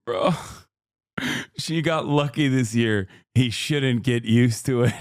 Bro, she got lucky this year. He shouldn't get used to it.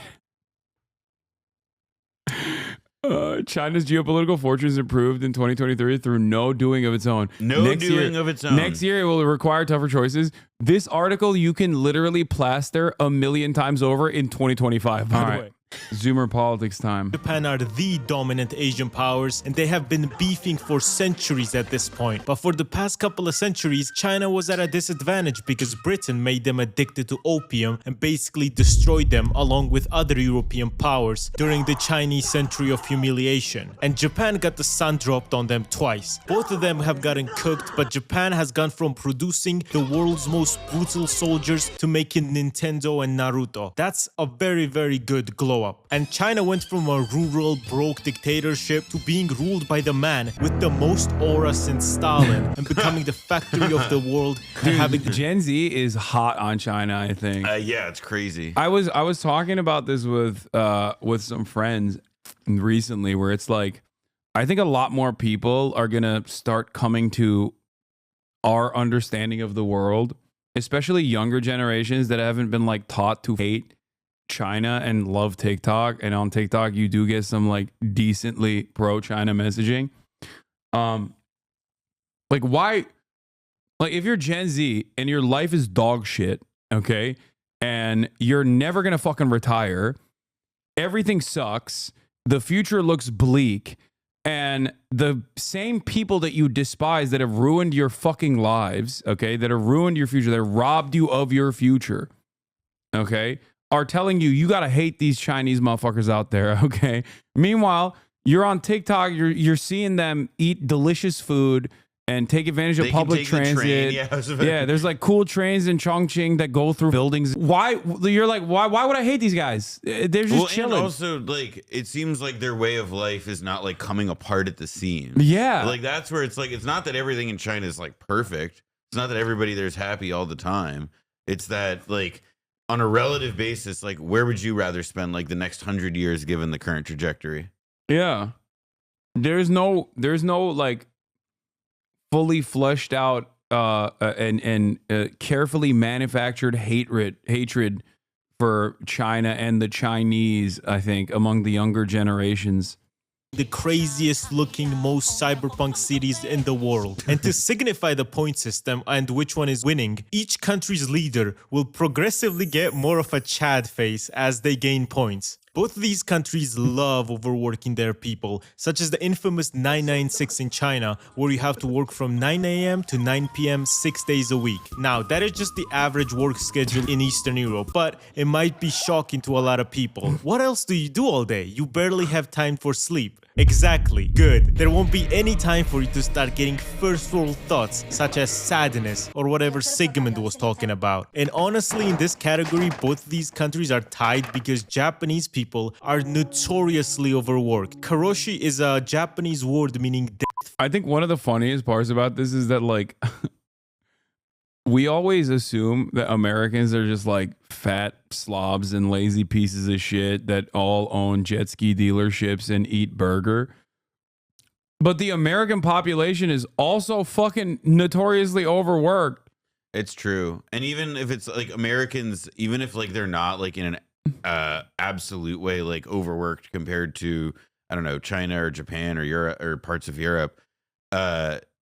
China's geopolitical fortunes improved in 2023 through no doing of its own. Next year, Next year, it will require tougher choices. This article you can literally plaster 1,000,000 times over in 2025, by the way. Zoomer politics time. Japan are the dominant Asian powers, and they have been beefing for centuries at this point. But for the past couple of centuries, China was at a disadvantage because Britain made them addicted to opium and basically destroyed them along with other European powers during the Chinese century of humiliation. And Japan got the sun dropped on them twice. Both of them have gotten cooked, but Japan has gone from producing the world's most brutal soldiers to making Nintendo and Naruto. That's a very, very good glow up. And China went from a rural, broke dictatorship to being ruled by the man with the most aura since Stalin and becoming the factory of the world. Dude, having Gen Z is hot on China, I think. Yeah, it's crazy. I was talking about this with some friends recently, where it's like, I think a lot more people are gonna start coming to our understanding of the world, especially younger generations that haven't been like taught to hate China and love TikTok. And on TikTok, you do get some like decently pro-China messaging. Like why? Like if you're Gen Z and your life is dog shit, okay, and you're never gonna fucking retire, everything sucks, the future looks bleak, and the same people that you despise that have ruined your fucking lives, okay, that have ruined your future, that robbed you of your future, okay, are telling you you gotta hate these Chinese motherfuckers out there, okay? Meanwhile, you're on TikTok, you're seeing them eat delicious food and take advantage of public transit. Yeah, there's like cool trains in Chongqing that go through buildings. Why? You're like, why would I hate these guys? They're just chilling. And also, like, it seems like their way of life is not like coming apart at the seams. Yeah. Like that's where it's like, it's not that everything in China is like perfect. It's not that everybody there's happy all the time. It's that like on a relative basis, like where would you rather spend like the next 100 years given the current trajectory? Yeah. There's no like fully fleshed out and carefully manufactured hatred for China and the Chinese, I think, among the younger generations. The craziest looking, most cyberpunk cities in the world. And to signify the point system and which one is winning, each country's leader will progressively get more of a Chad face as they gain points. Both of these countries love overworking their people, such as the infamous 996 in China, where you have to work from 9 a.m. to 9 p.m. 6 days a week. Now, that is just the average work schedule in Eastern Europe, but it might be shocking to a lot of people. What else do you do all day? You barely have time for sleep. Exactly. Good. There won't be any time for you to start getting first world thoughts, such as sadness or whatever Sigmund was talking about. And honestly, in this category, both of these countries are tied because Japanese people are notoriously overworked. Karoshi is a Japanese word meaning death. I think one of the funniest parts about this is that like we always assume that Americans are just like fat slobs and lazy pieces of shit that all own jet ski dealerships and eat burger. But the American population is also fucking notoriously overworked. It's true. And even if it's like Americans, even if like they're not like in an absolute way like overworked compared to, I don't know, China or Japan or Europe or parts of Europe,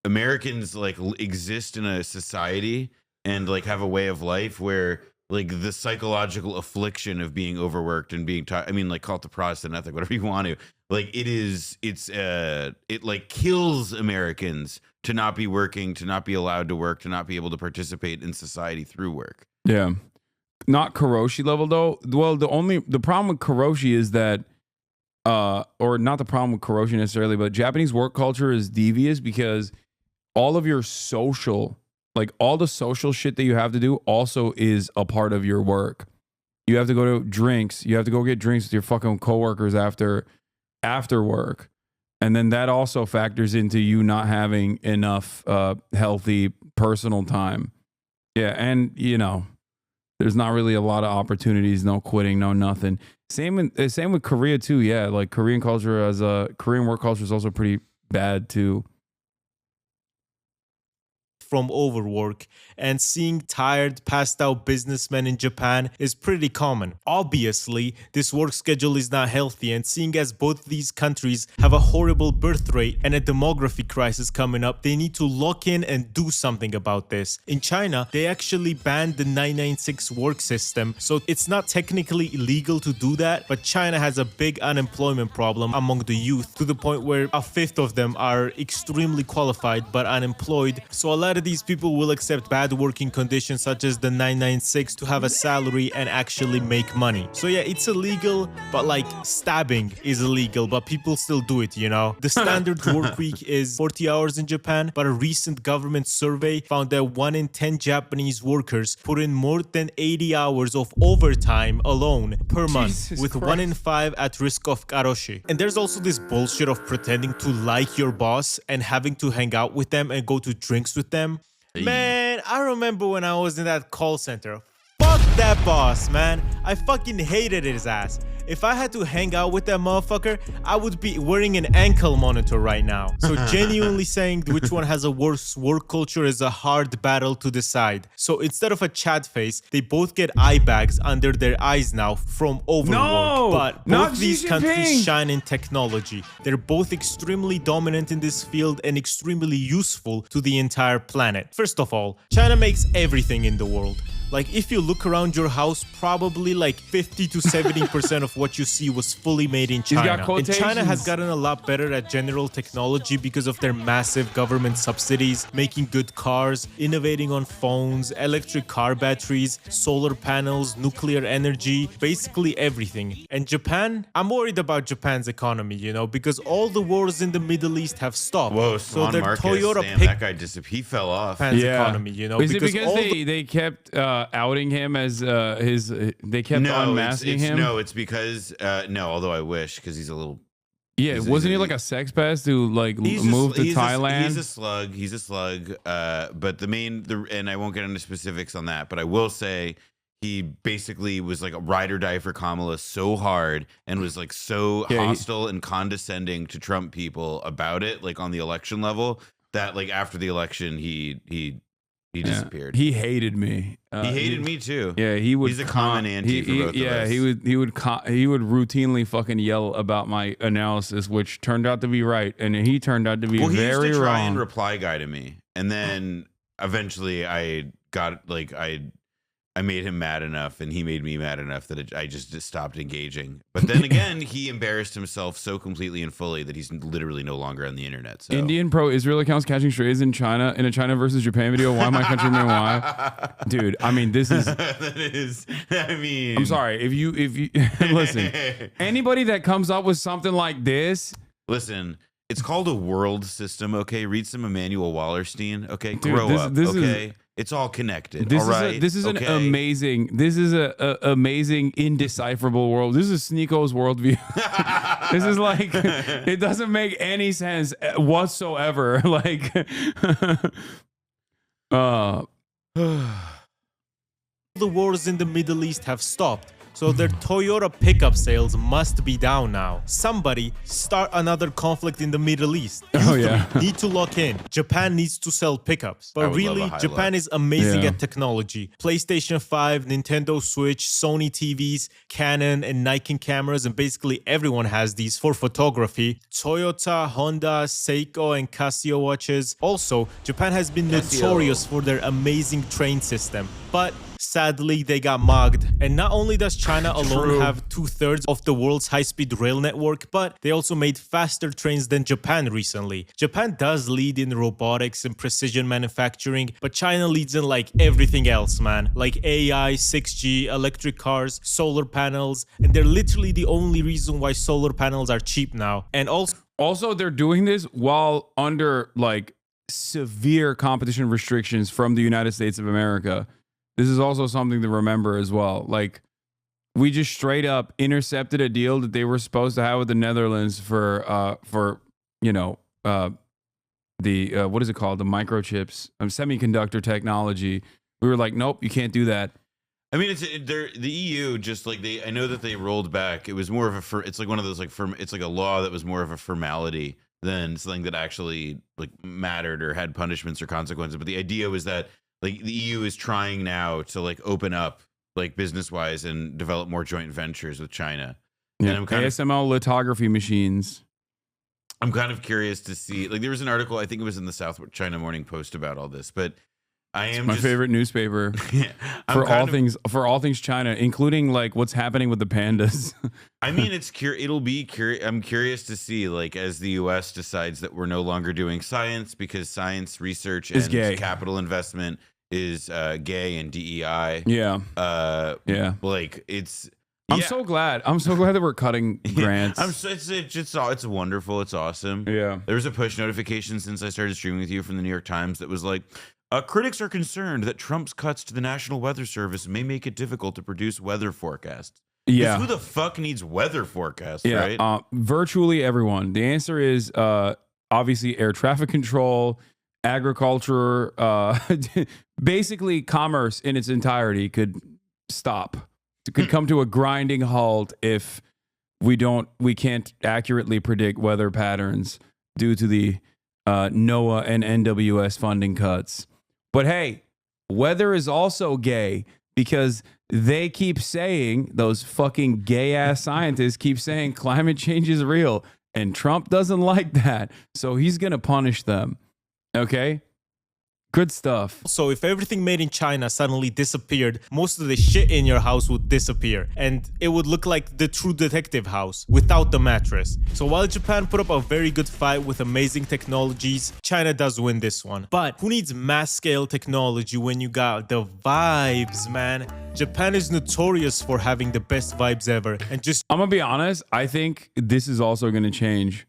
Americans like exist in a society and like have a way of life where like the psychological affliction of being overworked and being I mean, like call it the Protestant ethic, whatever you want to, like it like kills Americans to not be working, to not be allowed to work, to not be able to participate in society through work. Yeah. Not Karoshi level though. Well, the problem with Karoshi is that or not the problem with Karoshi necessarily, but Japanese work culture is devious because all of your social, like all the social shit that you have to do also is a part of your work. You have to go to drinks. You have to go get drinks with your fucking coworkers after work. And then that also factors into you not having enough healthy personal time. Yeah. And you know, there's not really a lot of opportunities, no quitting, no nothing. Same with Korea too. Yeah. Like Korean culture Korean work culture is also pretty bad too. from overwork, and seeing tired, passed out businessmen in Japan is pretty common. Obviously, this work schedule is not healthy, and seeing as both these countries have a horrible birth rate and a demography crisis coming up, they need to lock in and do something about this. In China, they actually banned the 996 work system, so it's not technically illegal to do that, but China has a big unemployment problem among the youth to the point where a fifth of them are extremely qualified but unemployed. So a lot of these people will accept bad working conditions such as the 996 to have a salary and actually make money. So yeah, it's illegal, but like stabbing is illegal, but people still do it, you know? The standard work week is 40 hours in Japan, but a recent government survey found that 1 in 10 Japanese workers put in more than 80 hours of overtime alone per month, Jesus with Christ. 1 in 5 at risk of karoshi. And there's also this bullshit of pretending to like your boss and having to hang out with them and go to drinks with them. Man, I remember when I was in that call center. Fuck that boss, man. I fucking hated his ass. If I had to hang out with that motherfucker, I would be wearing an ankle monitor right now. So genuinely saying which one has a worse work culture is a hard battle to decide. So instead of a chat face, they both get eye bags under their eyes now from overwork. No! But Not both these Xi Jinping! countries shine in technology. They're both extremely dominant in this field and extremely useful to the entire planet. First of all, China makes everything in the world. Like, if you look around your house, probably like 50 to 70% of what you see was fully made in He's got China. And China quotations. has gotten a lot better at general technology because of their massive government subsidies, making good cars, innovating on phones, electric car batteries, solar panels, nuclear energy, basically everything. And Japan, I'm worried about Japan's economy, you know, because all the wars in the Middle East have stopped. Whoa, so Swan their Marcus, Toyota damn, that guy he fell off. Japan's economy, you know, Is it because all they kept outing him as they kept unmasking him? No, it's because no. Although I wish, because he's a little. Yeah, wasn't he like a sex pest who like moved to Thailand? He's a slug. He's a slug. But and I won't get into specifics on that. But I will say he basically was like a ride or die for Kamala so hard and was like so hostile and condescending to Trump people about it, like on the election level, that like after the election he disappeared. He hated me. He hated me too. Yeah, he would. He's a common anti for both of us. he would routinely fucking yell about my analysis, which turned out to be right, and he turned out to be Well, he very used to try wrong. and reply guy to me, and then eventually I got like I made him mad enough, and he made me mad enough that I just stopped engaging. But then again, he embarrassed himself so completely and fully that he's literally no longer on the internet. So. Indian pro-Israel accounts catching strays in China in a China versus Japan video. Why my countrymen? Why, dude? I mean, this is. That is. I mean, I'm sorry if you listen. Anybody that comes up with something like this, listen. It's called a world system. Okay, read some Emmanuel Wallerstein. Okay, Dude, grow this- up. this Okay. It's all connected. this all right. this is an Okay? amazing. This is a amazing, indecipherable world. This is Sneeko's worldview. This is like it doesn't make any sense whatsoever. Like, the wars in the Middle East have stopped. So their Toyota pickup sales must be down now. Somebody start another conflict in the Middle East. Oh, yeah. Need to lock in. Japan needs to sell pickups. I But would love really, a high Japan low. is amazing Yeah. at technology. PlayStation 5, Nintendo Switch, Sony TVs, Canon, and Nikon cameras, and basically everyone has these for photography. Toyota, Honda, Seiko, and Casio watches. Also, Japan has been Casio. notorious for their amazing train system. But sadly, they got mugged. And not only does China alone True. have 2/3 of the world's high-speed rail network, but they also made faster trains than Japan recently. Japan does lead in robotics and precision manufacturing, but China leads in like everything else, man. Like AI, 6G, electric cars, solar panels, and they're literally the only reason why solar panels are cheap now. And also, they're doing this while under like severe competition restrictions from the United States of America. This is also something to remember as well. Like, we just straight up intercepted a deal that they were supposed to have with the Netherlands for you know the what is it called, the microchips, semiconductor technology. We were like, nope, you can't do that. I mean, the EU just like I know that they rolled back. It was more of it's like one of those like it's like a law that was more of a formality than something that actually like mattered or had punishments or consequences. But the idea was that like the EU is trying now to like open up like business wise and develop more joint ventures with China. Yeah. And I'm kind of ASML lithography machines. I'm kind of curious to see, like, there was an article, I think it was in the South China Morning Post about all this, but I am My favorite newspaper for all things China, including like what's happening with the pandas. I mean, I'm curious to see, like, as the U.S. decides that we're no longer doing science because science research Is and gay. capital investment is gay and DEI. Yeah. Yeah. Like it's. I'm so glad. I'm so glad that we're cutting grants. It's wonderful. It's awesome. Yeah. There was a push notification since I started streaming with you from the New York Times that was like, critics are concerned that Trump's cuts to the National Weather Service may make it difficult to produce weather forecasts. Yeah. Who the fuck needs weather forecasts, Yeah. right? Virtually everyone. The answer is obviously air traffic control, agriculture, basically commerce in its entirety could stop. It could come to a grinding halt if we can't accurately predict weather patterns due to the NOAA and NWS funding cuts. But hey, weather is also gay because they keep saying, those fucking gay ass scientists keep saying climate change is real, and Trump doesn't like that. So he's going to punish them. Okay? Good stuff. So if everything made in China suddenly disappeared, most of the shit in your house would disappear. And it would look like the True Detective house without the mattress. So while Japan put up a very good fight with amazing technologies, China does win this one. But who needs mass scale technology when you got the vibes, man? Japan is notorious for having the best vibes ever. And just I'm going to be honest, I think this is also going to change.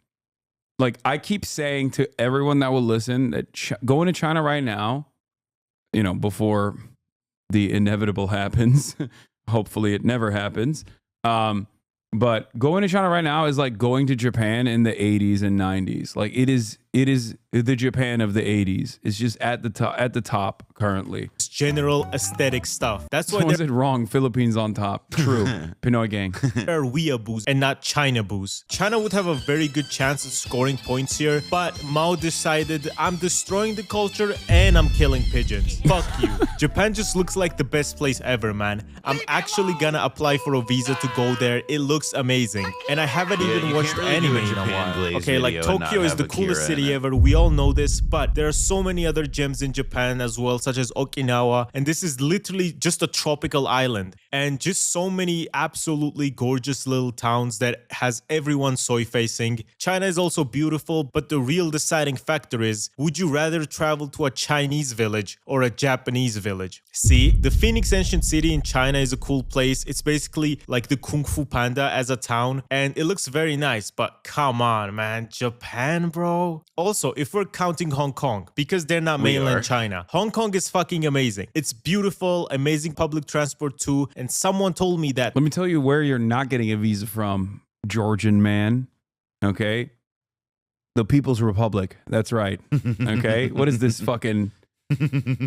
Like, I keep saying to everyone that will listen that going to China right now, you know, before the inevitable happens, hopefully it never happens. But going to China right now is like going to Japan in the 80s and 90s. Like it is the Japan of the 80s. It's just at the top currently. general aesthetic stuff. That's why Someone said wrong. Philippines on top. True. Pinoy gang. there are weeaboos and not China boos. China would have a very good chance at scoring points here, but Mao decided, I'm destroying the culture and I'm killing pigeons. Fuck you. Japan just looks like the best place ever, man. I'm actually gonna apply for a visa to go there. It looks amazing. And I haven't even watched anime in a while. Okay, like Tokyo is the coolest city ever. We all know this, but there are so many other gems in Japan as well, such as Okinawa. And this is literally just a tropical island. And just so many absolutely gorgeous little towns that has everyone soy facing. China is also beautiful, but the real deciding factor is, would you rather travel to a Chinese village or a Japanese village? See, the Phoenix Ancient City in China is a cool place. It's basically like the Kung Fu Panda as a town, and it looks very nice, but come on, man, Japan, bro. Also, if we're counting Hong Kong, because they're not mainland China, Hong Kong is fucking amazing. It's beautiful, amazing public transport too, and someone told me that. Let me tell you where you're not getting a visa from, Georgian man. Okay? The People's Republic. That's right. Okay? What is this fucking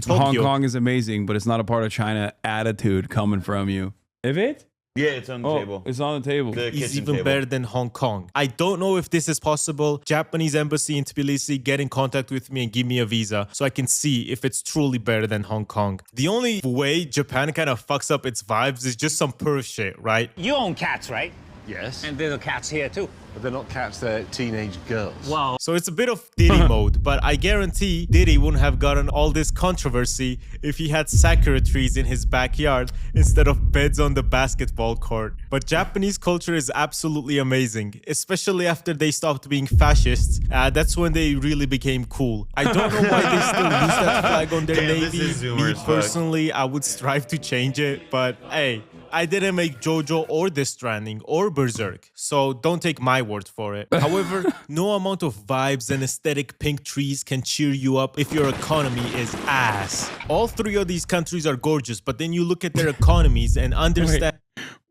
Hong Kong is amazing, but it's not a part of China attitude coming from you? Is it? Yeah, it's on the table. It's on the table. Is even better than Hong Kong. I don't know if this is possible. Japanese embassy in Tbilisi, get in contact with me and give me a visa so I can see if it's truly better than Hong Kong. The only way Japan kind of fucks up its vibes is just some perv shit, right? You own cats, right? Yes. And there's cats here too. But they're not cats, they're teenage girls. Wow. So it's a bit of Diddy mode, but I guarantee Diddy wouldn't have gotten all this controversy if he had sakura trees in his backyard instead of beds on the basketball court. But Japanese culture is absolutely amazing, especially after they stopped being fascists. That's when they really became cool. I don't know why they still use that flag on their navy. Me personally, I would strive to change it, but hey, I didn't make JoJo or Death Stranding or Berserk, so don't take my word for it. However, no amount of vibes and aesthetic pink trees can cheer you up if your economy is ass. All three of these countries are gorgeous, but then you look at their economies and understand...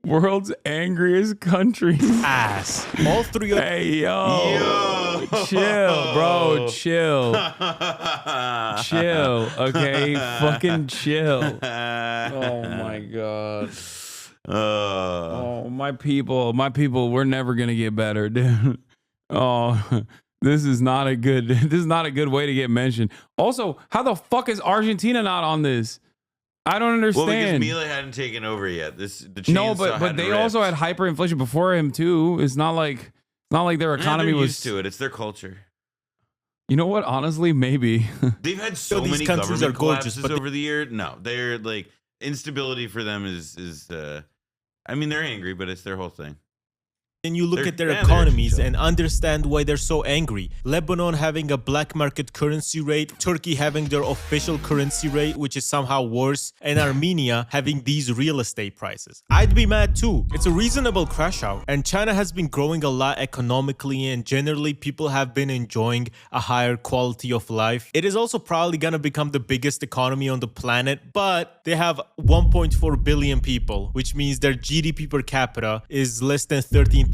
World's angriest country. Ass. All three of... Hey, yo. Chill, bro. Chill. Chill, okay? Fucking chill. Oh, my God. Oh, my people, we're never gonna get better, dude. Oh, This is not a good. This is not a good way to get mentioned. Also, how the fuck is Argentina not on this? I don't understand. Well, because Mila hadn't taken over yet. The no, chainsaw but hadn't they ripped. also had hyperinflation before him too. It's not like their economy they're was used to it. It's their culture. You know what? Honestly, maybe. They've had so these many countries government are gorgeous, collapses but over the year. No, they're like instability for them is. I mean, they're angry, but it's their whole thing. And you look at their they're economies chill. and understand why they're so angry. Lebanon having a black market currency rate, Turkey having their official currency rate, which is somehow worse, and Armenia having these real estate prices. I'd be mad too. It's a reasonable crash out. And China has been growing a lot economically, and generally people have been enjoying a higher quality of life. It is also probably gonna become the biggest economy on the planet, but they have 1.4 billion people, which means their GDP per capita is less than $13,000,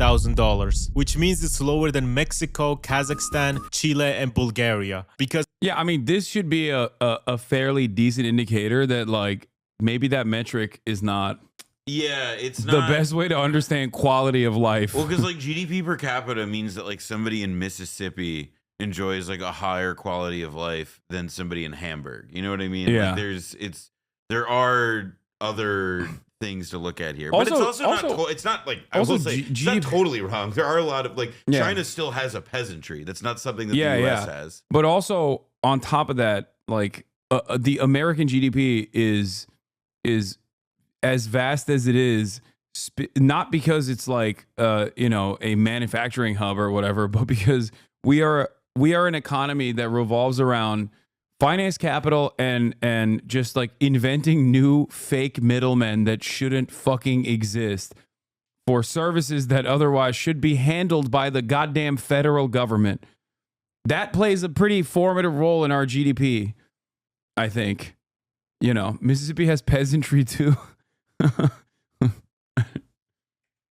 which means it's lower than Mexico, Kazakhstan, Chile, and Bulgaria. Because Yeah, I mean, this should be a fairly decent indicator that like maybe that metric is not Yeah, it's the not best way to understand quality of life. Well, because like GDP per capita means that like somebody in Mississippi enjoys like a higher quality of life than somebody in Hamburg. You know what I mean? Yeah. Like there are other things to look at here, Also- but it's also, also- not. It's not like I also will say it's not GDP totally wrong. There are a lot of like Yeah. China still has a peasantry. That's not something that Yeah, the U.S. yeah. has. But also on top of that, like the American GDP is as vast as it is, not because it's like a manufacturing hub or whatever, but because we are an economy that revolves around finance capital and just like inventing new fake middlemen that shouldn't fucking exist for services that otherwise should be handled by the goddamn federal government. That plays a pretty formative role in our GDP, I think. You know, Mississippi has peasantry too.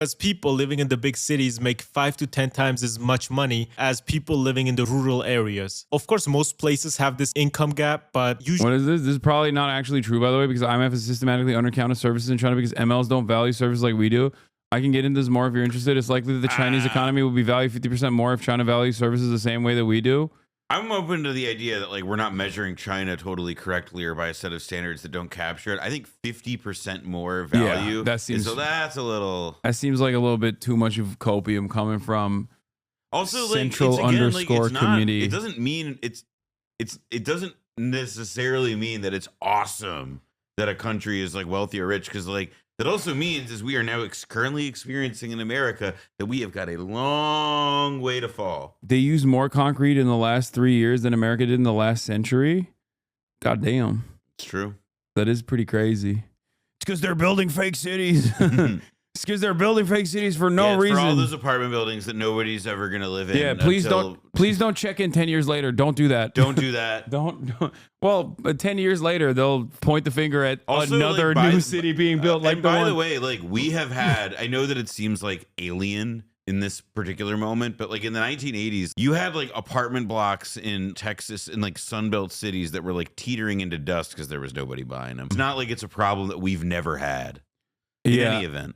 as people living in the big cities make 5 to 10 times as much money as people living in the rural areas. Of course, most places have this income gap, but usually What is this? This is probably not actually true, by the way, because IMF is systematically undercounted services in China because MLs don't value services like we do. I can get into this more if you're interested. It's likely that the Chinese economy will be valued 50% more if China values services the same way that we do. I'm open to the idea that like we're not measuring China totally correctly or by a set of standards that don't capture it. I think 50% more value. that seems- so that's a little. That seems like a little bit too much of copium coming from Also, like Central it's, again, underscore like, it's not, committee. It doesn't mean it doesn't necessarily mean that it's awesome that a country is like wealthy or rich, because like that also means is we are now currently experiencing in America that we have got a long way to fall. They used more concrete in the last 3 years than America did in the last century. God damn. It's true. That is pretty crazy. It's because they're building fake cities. It's because they're building fake cities for no Yeah, it's reason. for all those apartment buildings that nobody's ever gonna live in. Yeah, please until- don't check in 10 years later. Don't do that. don't do that. Don't. Well, 10 years later, they'll point the finger at Also, another like, new city being built. Like and the by one. the way, like we have had, I know that it seems like alien in this particular moment, but like in the 1980s, you had like apartment blocks in Texas in like Sunbelt cities that were like teetering into dust because there was nobody buying them. It's not like it's a problem that we've never had in any event.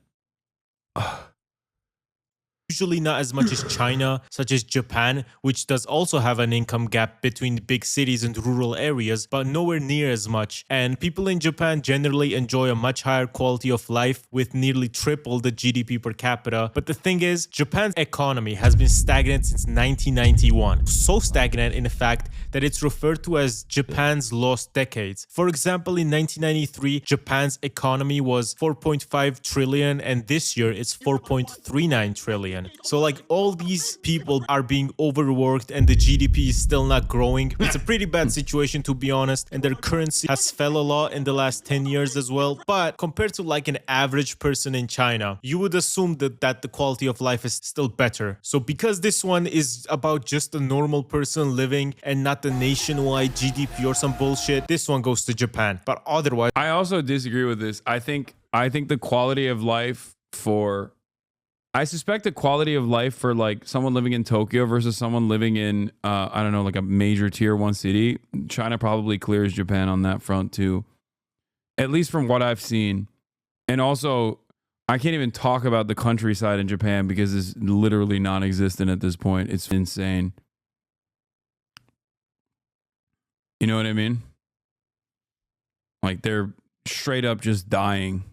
usually not as much as China, such as Japan, which does also have an income gap between the big cities and rural areas, but nowhere near as much. And people in Japan generally enjoy a much higher quality of life with nearly triple the GDP per capita. But the thing is, Japan's economy has been stagnant since 1991. So stagnant, in fact, that it's referred to as Japan's lost decades. For example, in 1993, Japan's economy was 4.5 trillion, and this year it's 4.39 trillion. So like all these people are being overworked and the GDP is still not growing. It's a pretty bad situation, to be honest, and their currency has fell a lot in the last 10 years as well. But compared to like an average person in China, you would assume that the quality of life is still better. So because this one is about just a normal person living and not the nationwide GDP or some bullshit, this one goes to Japan. But otherwise, I also disagree with this. I think the quality of life for I suspect the quality of life for like someone living in Tokyo versus someone living in I don't know, like a major tier 1 city, China probably clears Japan on that front too. At least from what I've seen. And also, I can't even talk about the countryside in Japan because it's literally non-existent at this point. It's insane. You know what I mean? Like they're straight up just dying.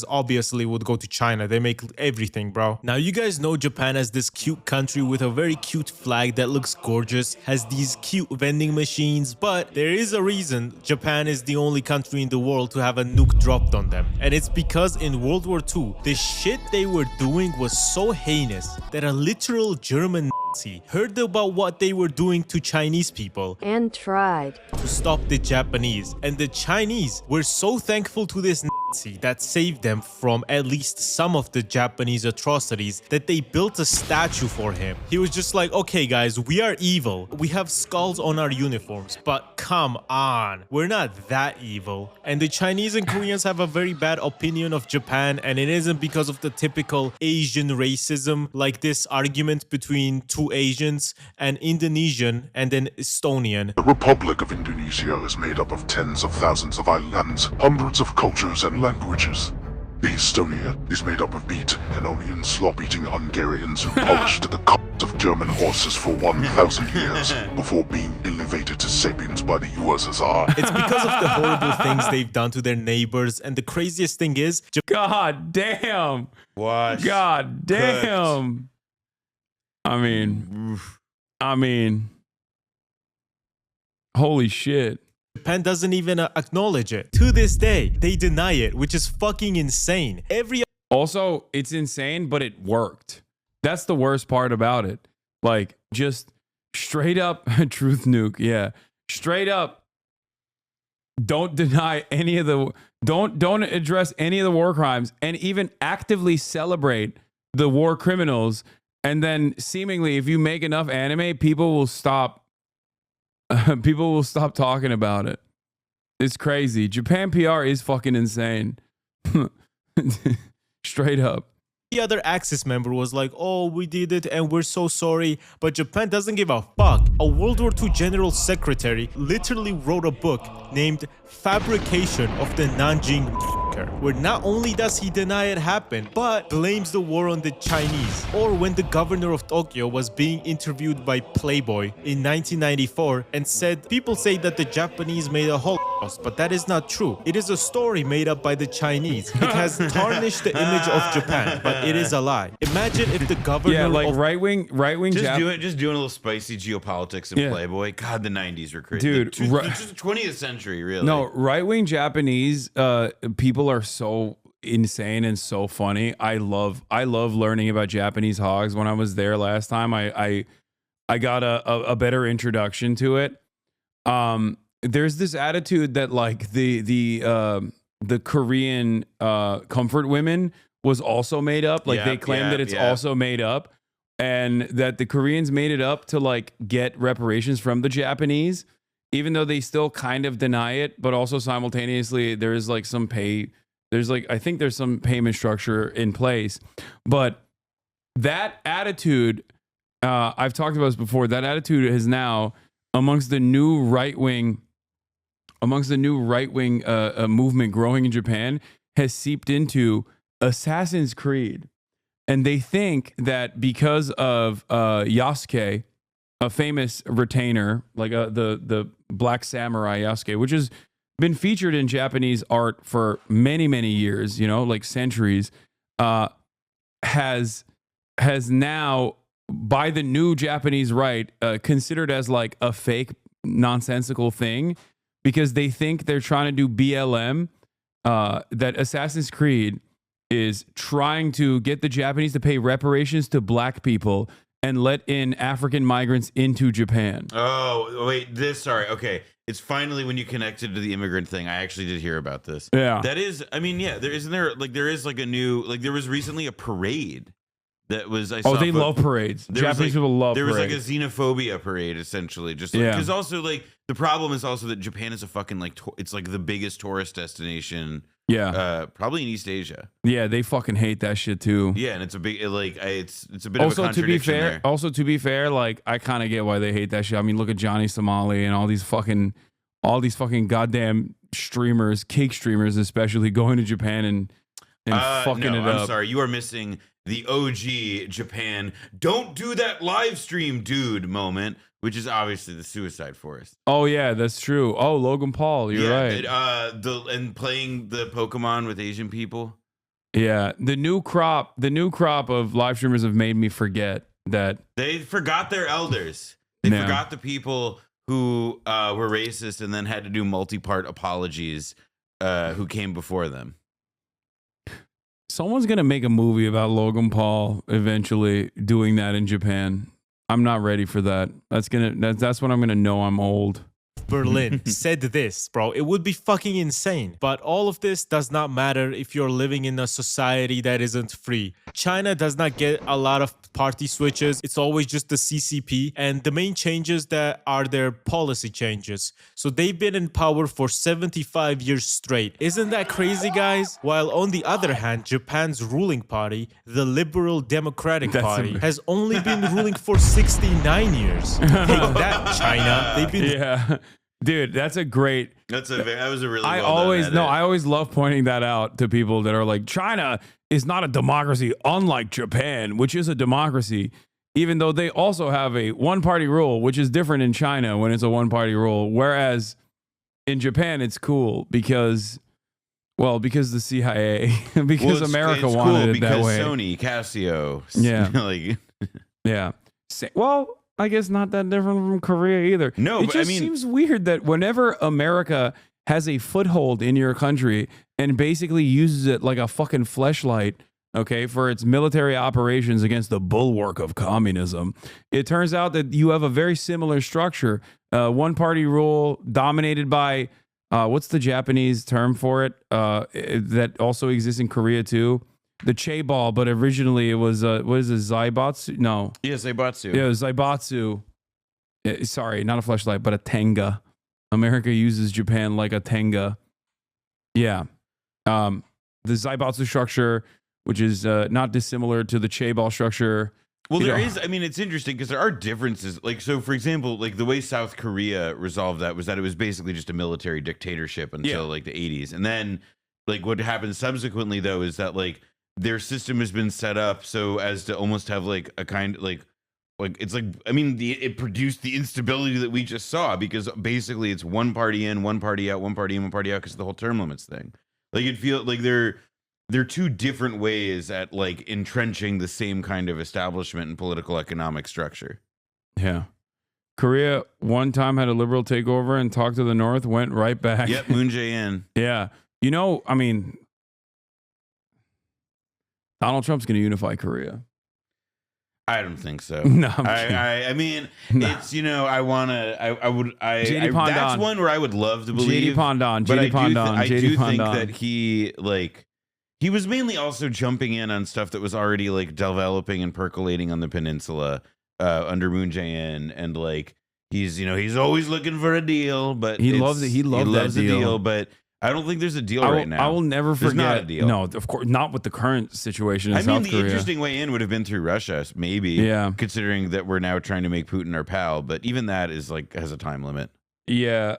Obviously would go to China. They make everything, bro. Now you guys know Japan as this cute country with a very cute flag that looks gorgeous, has these cute vending machines, but there is a reason Japan is the only country in the world to have a nuke dropped on them. And it's because in World War II, the shit they were doing was so heinous that a literal German Nazi heard about what they were doing to Chinese people and tried to stop the Japanese. And the Chinese were so thankful to this Nazi that saved them from at least some of the Japanese atrocities that they built a statue for him. He was just like, okay guys, we are evil. We have skulls on our uniforms, but come on, we're not that evil. And the Chinese and Koreans have a very bad opinion of Japan, and it isn't because of the typical Asian racism, like this argument between two Asians, an Indonesian and an Estonian. The Republic of Indonesia is made up of tens of thousands of islands, hundreds of cultures and languages. The Estonia is made up of meat and onion slop-eating Hungarians who polished the cocks of German horses for 1,000 years before being elevated to sapiens by the USSR. It's because of the horrible things they've done to their neighbors, and the craziest thing is, God damn. Wash. God damn. I mean, holy shit. Japan doesn't even acknowledge it. To this day, they deny it, which is fucking insane. Also, it's insane, but it worked. That's the worst part about it. Like, just straight up truth nuke. Yeah. Straight up. Don't deny any of the don't address any of the war crimes, and even actively celebrate the war criminals. And then seemingly, if you make enough anime, people will stop talking about it. It's crazy. Japan PR is fucking insane. Straight up. The other Axis member was like, oh, we did it and we're so sorry. But Japan doesn't give a fuck. A World War II general secretary literally wrote a book named Fabrication of the Nanjing Massacre, where not only does he deny it happened, but blames the war on the Chinese. Or when the governor of Tokyo was being interviewed by Playboy in 1994 and said, people say that the Japanese made a Holocaust, but that is not true. It is a story made up by the Chinese. It has tarnished the image of Japan, but it is a lie. Imagine if the governor of right wing just doing a little spicy geopolitics in Playboy. God, the 90s were crazy. Dude, just the 20th century, really. No, right-wing Japanese people are so insane and so funny. I love learning about Japanese hogs. When I was there last time, I got a better introduction to it. There's this attitude that like the Korean comfort women was also made up. Like they claim that it's also made up, and that the Koreans made it up to like get reparations from the Japanese, even though they still kind of deny it. But also simultaneously, there is like some pay. I think there's some payment structure in place. But that attitude, I've talked about this before. That attitude is now amongst the new right wing movement growing in Japan, has seeped into Assassin's Creed. And they think that because of Yasuke, a famous retainer, like the Black Samurai Yasuke, which has been featured in Japanese art for many, many years, like centuries, has now, by the new Japanese right, considered as like a fake, nonsensical thing, because they think they're trying to do BLM, that Assassin's Creed is trying to get the Japanese to pay reparations to black people and let in African migrants into Japan. Oh, wait, sorry. Okay. It's finally when you connected to the immigrant thing. I actually did hear about this. Yeah. That is, there is like a new, like there was recently a parade that was, they love parades. Japanese people love parades. There was like a xenophobia parade, essentially. Just like, because also like the problem is also that Japan is a fucking like, it's like the biggest tourist destination. Yeah. Probably in East Asia. Yeah, they fucking hate that shit too. Yeah, and it's a big it's a bit also, of a contradiction there. Also, to be fair, like I kind of get why they hate that shit. I mean, look at Johnny Somali and all these fucking goddamn streamers, cake streamers especially, going to Japan and fucking it up. I'm sorry, you are missing the OG Japan. Don't do that live stream, dude. Moment which is obviously the Suicide Forest. Oh yeah, that's true. Oh, Logan Paul, you're right. And playing the Pokemon with Asian people. Yeah, the new crop of live streamers have made me forget that They forgot their elders. They Yeah. forgot the people who were racist and then had to do multi-part apologies who came before them. someone's gonna make a movie about Logan Paul eventually doing that in Japan. I'm not ready for that. That's when I'm gonna know I'm old. Berlin said this, bro. It would be fucking insane. But all of this does not matter if you're living in a society that isn't free. China does not get a lot of party switches. It's always just the CCP. And the main changes that are their policy changes. So they've been in power for 75 years straight. Isn't that crazy, guys? While on the other hand, Japan's ruling party, the Liberal Democratic Party, has only been ruling for 69 years. Take that, China. They've been Yeah. Dude, that was a really I always love pointing that out to people that are like, China is not a democracy, unlike Japan, which is a democracy, even though they also have a one-party rule, which is different in China when it's a one-party rule. Whereas in Japan, it's cool because the CIA, because America wanted it that way. Sony, Casio, Yeah. Yeah. Well, I guess not that different from Korea either. No, it but just seems weird that whenever America has a foothold in your country and basically uses it like a fucking fleshlight, okay, for its military operations against the bulwark of communism, it turns out that you have a very similar structure. One party rule dominated by, what's the Japanese term for it? That also exists in Korea too. The Chaebol, but originally it was what is it, Zaibatsu? No. Yeah, Zaibatsu. Yeah, Zaibatsu. Sorry, not a fleshlight, but a tenga. America uses Japan like a tenga. Yeah. The Zaibatsu structure, which is not dissimilar to the Chaebol structure. Well, it's interesting because there are differences. Like, so for example, like the way South Korea resolved that was that it was basically just a military dictatorship until like the 80s. And then like what happened subsequently though is that like their system has been set up so as to almost have like a kind like it's like, I mean, it produced the instability that we just saw because basically it's one party in, one party out, one party in, one party out because of the whole term limits thing. Like it feels like they're two different ways at like entrenching the same kind of establishment and political economic structure. Yeah. Korea one time had a liberal takeover and talked to the North, went right back. Yep, Moon Jae-in. Yeah. You know, I mean, Donald Trump's going to unify Korea. I don't think so. No, I mean, it's, you know, that's one where I would love to believe. JD Pondon. I do think that he was mainly also jumping in on stuff that was already like developing and percolating on the peninsula under Moon Jae-in, and like he's always looking for a deal, but he loves it. He loves that deal, but I don't think there's a deal right now. I will never forget. There's not a deal. No, of course not with the current situation in South Korea. The interesting way in would have been through Russia, maybe. Yeah. Considering that we're now trying to make Putin our pal, but even that is like has a time limit. Yeah.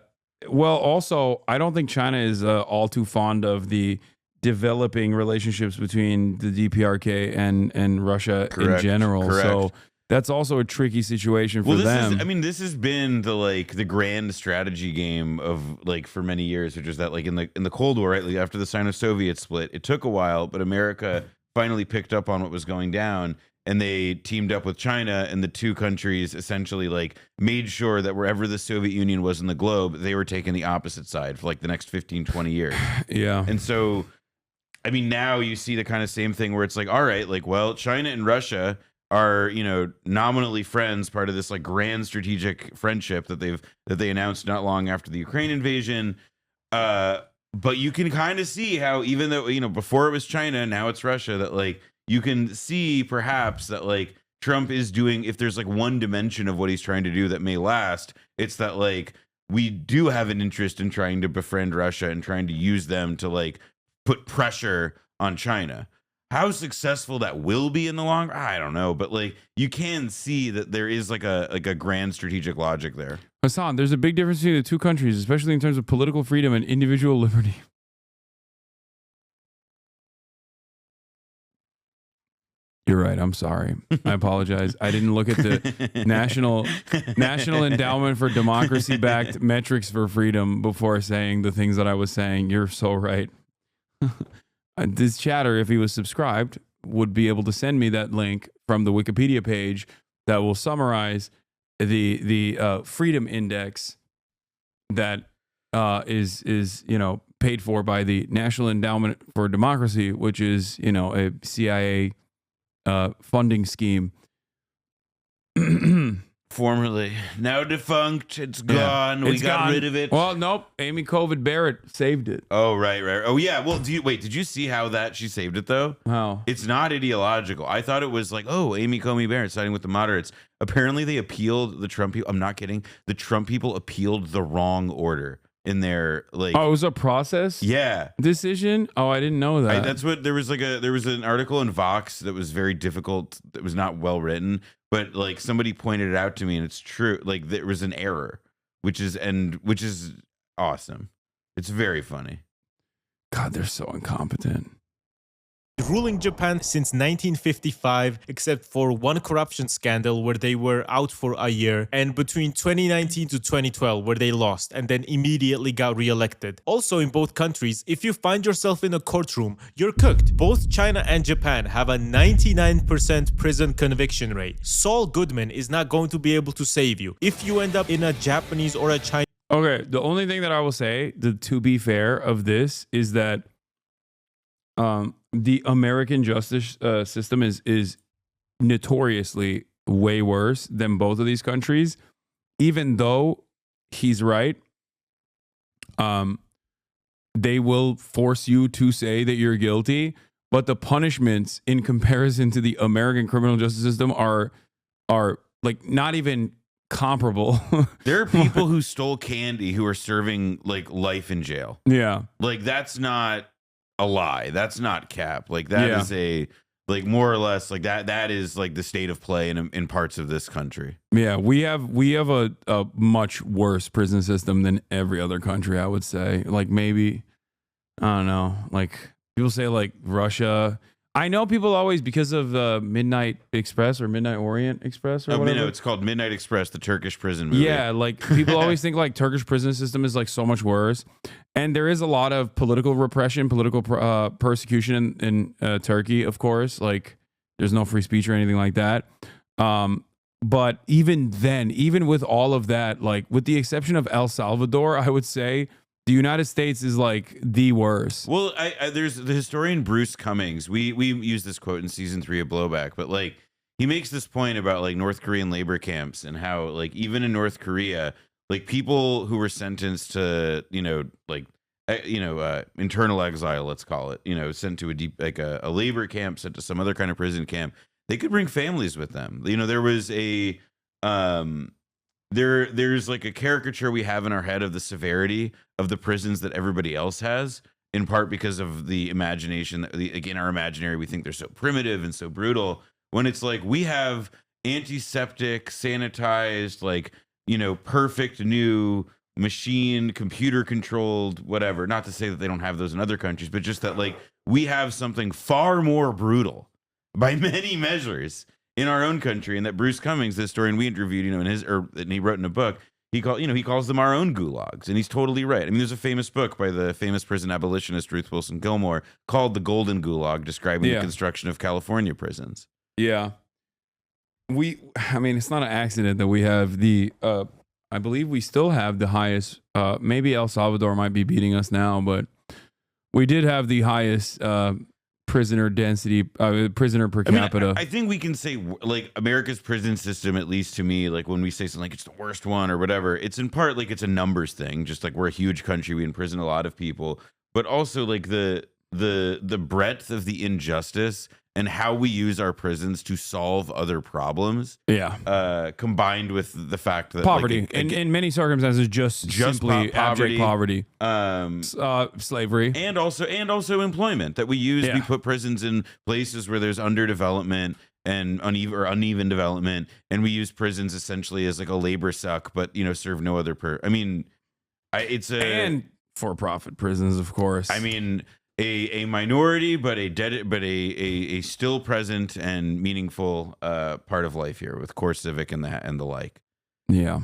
Well, also, I don't think China is all too fond of the developing relationships between the DPRK and Russia in general. Correct. So that's also a tricky situation for them. This has been the grand strategy game of like for many years, which is that like in the Cold War, right? Like after the Sino-Soviet split, it took a while, but America finally picked up on what was going down, and they teamed up with China, and the two countries essentially like made sure that wherever the Soviet Union was in the globe, they were taking the opposite side for like the next 15, 20 years. Yeah. And so, I mean, now you see the kind of same thing where it's like, all right, like, well, China and Russia are, you know, nominally friends, part of this like grand strategic friendship that they announced not long after the Ukraine invasion. But you can kind of see how, even though, you know, before it was China, now it's Russia, that like you can see perhaps that like Trump is doing, if there's like one dimension of what he's trying to do that may last, it's that like we do have an interest in trying to befriend Russia and trying to use them to like put pressure on China. How successful that will be in the long run, I don't know, but like you can see that there is like a grand strategic logic there. Hasan, there's a big difference between the two countries, especially in terms of political freedom and individual liberty. You're right. I'm sorry. I apologize. I didn't look at the National Endowment for Democracy backed metrics for freedom before saying the things that I was saying. You're so right. This chatter, if he was subscribed, would be able to send me that link from the Wikipedia page that will summarize the freedom index that is paid for by the National Endowment for Democracy, which is a CIA funding scheme. Formerly, now defunct. It's gone. We got rid of it. Well, nope. Amy Covid Barrett saved it. Oh, right. Oh, yeah. Well, did you see how that she saved it though? How? It's not ideological. I thought it was like, oh, Amy Coney Barrett siding with the moderates. Apparently, they appealed the Trump people. I'm not kidding. The Trump people appealed the wrong order in their like. Oh, it was a process. Yeah. Decision. Oh, I didn't know that. That's what there was an article in Vox that was very difficult. That was not well written, but like somebody pointed it out to me, and it's true. Like there was an error, which is awesome. It's very funny. God, they're so incompetent. Ruling Japan since 1955, except for one corruption scandal where they were out for a year, and between 2019 to 2012 where they lost and then immediately got re-elected. Also in both countries, if you find yourself in a courtroom, you're cooked. Both China and Japan have a 99% prison conviction rate. Saul Goodman is not going to be able to save you. If you end up in a Japanese or a Chinese... Okay, the only thing that I will say, to be fair, of this is that the American justice system is notoriously way worse than both of these countries. Even though he's right, they will force you to say that you're guilty, but the punishments in comparison to the American criminal justice system are like not even comparable. There are people who stole candy who are serving like life in jail. Yeah, like that's not a lie. That's not cap. Like that is a like more or less like that is like the state of play in parts of this country. Yeah, we have a much worse prison system than every other country, I would say. Like maybe, I don't know, like people say like Russia. I know people always, because of Midnight Express or Midnight Orient Express or whatever. No, it's called Midnight Express, the Turkish prison movie. Yeah, like people always think like Turkish prison system is like so much worse. And there is a lot of political repression, political persecution in Turkey, of course. Like there's no free speech or anything like that. But even then, even with all of that, like with the exception of El Salvador, I would say the United States is like the worst. Well, there's the historian Bruce Cummings. We use this quote in season 3 of Blowback, but like he makes this point about like North Korean labor camps and how like even in North Korea, like people who were sentenced to internal exile, let's call it, sent to a labor camp, sent to some other kind of prison camp, they could bring families with them. There was a there's like a caricature we have in our head of the severity of the prisons that everybody else has, in part because of the imagination that like in our imaginary we think they're so primitive and so brutal, when it's like we have antiseptic, sanitized, like perfect new machine, computer controlled, whatever. Not to say that they don't have those in other countries, but just that like we have something far more brutal by many measures in our own country, and that Bruce Cummings, the historian we interviewed, and he wrote in a book, he calls them our own gulags, and he's totally right. I mean, there's a famous book by the famous prison abolitionist Ruth Wilson Gilmore called "The Golden Gulag," describing the construction of California prisons. Yeah, I mean, it's not an accident that we have I believe we still have the highest. Maybe El Salvador might be beating us now, but we did have the highest prisoner density, prisoner per capita. I think we can say like America's prison system, at least to me, like when we say something like it's the worst one or whatever, it's in part like it's a numbers thing. Just like we're a huge country, we imprison a lot of people, but also like the breadth of the injustice and how we use our prisons to solve other problems. Yeah. Combined with the fact that poverty, in many circumstances, just simply abject poverty, slavery, and also employment that we use. We put prisons in places where there's underdevelopment and uneven development, and we use prisons essentially as like a labor suck, but serve no other and for-profit prisons, of course. I mean, a minority, but a still present and meaningful part of life here with core civic and the like. Yeah.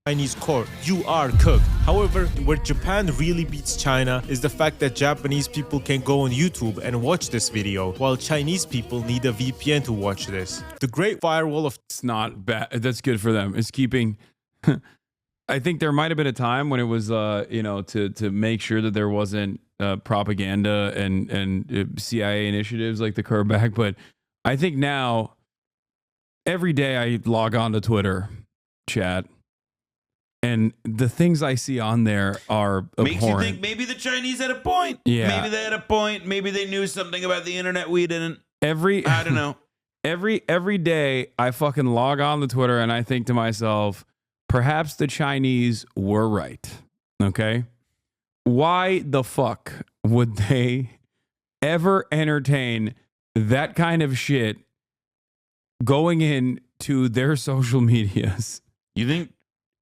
Chinese core, you are cooked. However, where Japan really beats China is the fact that Japanese people can go on YouTube and watch this video, while Chinese people need a VPN to watch this. The Great Firewall of It's not bad. That's good for them. It's keeping. I think there might have been a time when it was, to make sure that there wasn't propaganda and CIA initiatives like the curb back. But I think now, every day I log on to Twitter, chat, and the things I see on there are abhorrent. Makes you think maybe the Chinese had a point. Yeah. Maybe they had a point. Maybe they knew something about the internet we didn't. I don't know. Every day I fucking log on to Twitter and I think to myself, perhaps the Chinese were right. Okay? Why the fuck would they ever entertain that kind of shit going into their social medias? You think?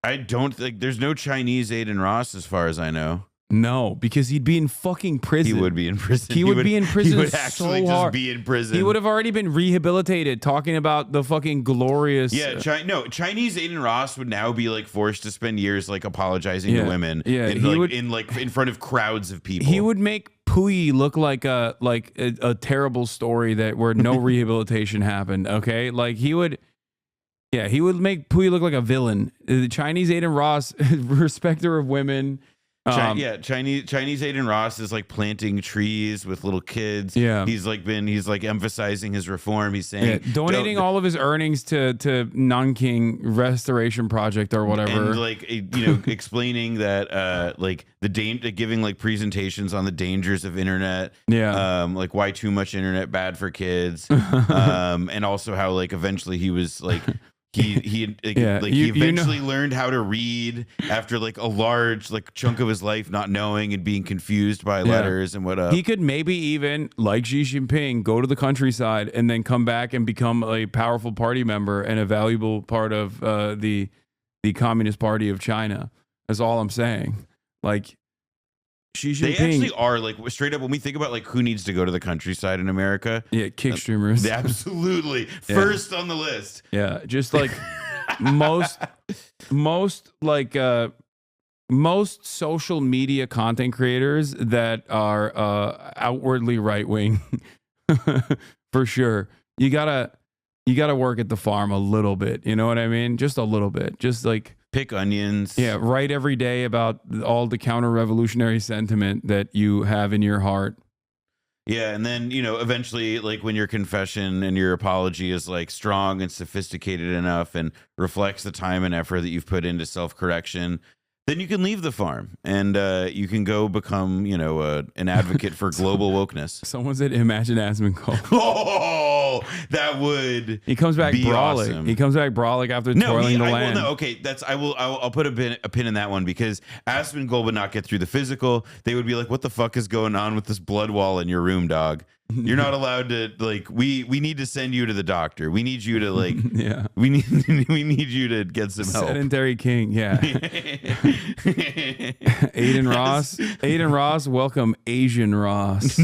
I don't think there's no Chinese Aiden Ross as far as I know. No, because he'd be in fucking prison. He would be in prison. He would be in prison. He would actually so just hard. be in prison. He would have already been rehabilitated, talking about the fucking glorious. Yeah, Chinese Aiden Ross would now be like forced to spend years like apologizing to women. Yeah, in front of crowds of people. He would make Puyi look like a terrible story where no rehabilitation happened. Okay, like he would. Yeah, he would make Puyi look like a villain. The Chinese Aiden Ross, respecter of women. Chinese Aiden Ross is like planting trees with little kids. Yeah, he's like emphasizing his reform. He's saying donating all of his earnings to Nanking Restoration Project or whatever, and like explaining that giving like presentations on the dangers of internet. Yeah, like why too much internet bad for kids. And also how like eventually he was like. He eventually learned how to read after like a large like chunk of his life not knowing and being confused by letters and whatnot. He could maybe even, like Xi Jinping, go to the countryside and then come back and become a powerful party member and a valuable part of the Communist Party of China. That's all I'm saying. Like Xi Jinping, they actually are like straight up when we think about like who needs to go to the countryside in America. Yeah, kick streamers. Absolutely. First on the list. Yeah, just like most social media content creators that are outwardly right wing. For sure. You gotta work at the farm a little bit. You know what I mean? Just a little bit. Just like pick onions. Yeah, write every day about all the counter-revolutionary sentiment that you have in your heart. Yeah, and then, eventually, like when your confession and your apology is like strong and sophisticated enough and reflects the time and effort that you've put into self-correction, then you can leave the farm and you can go become, an advocate for global wokeness. Someone said, imagine Asmongold. Oh, that would. He comes back brawling. Awesome. He comes back brawling after toiling the land. Okay, I'll put a pin in that one because Asmongold would not get through the physical. They would be like, what the fuck is going on with this blood wall in your room, dog? You're not allowed to like. We need to send you to the doctor. We need you to like. Yeah. We need you to get some help. Sedentary king. Yeah. Aiden Ross. Welcome, Asian Ross.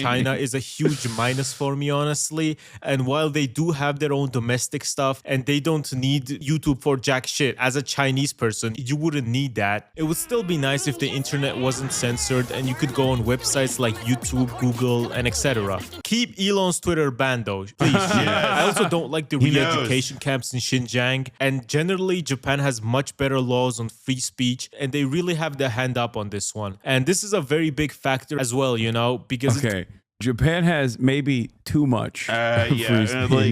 China is a huge minus for me, honestly. And while they do have their own domestic stuff and they don't need YouTube for jack shit, as a Chinese person, you wouldn't need that. It would still be nice if the internet wasn't censored and you could go on websites like YouTube, Google, and etc. Keep Elon's Twitter banned though, please. I also don't like the re-education camps in Xinjiang, and generally Japan has much better laws on free speech and they really have their hand up on this one. And this is a very big factor as well, because Japan has maybe too much. Like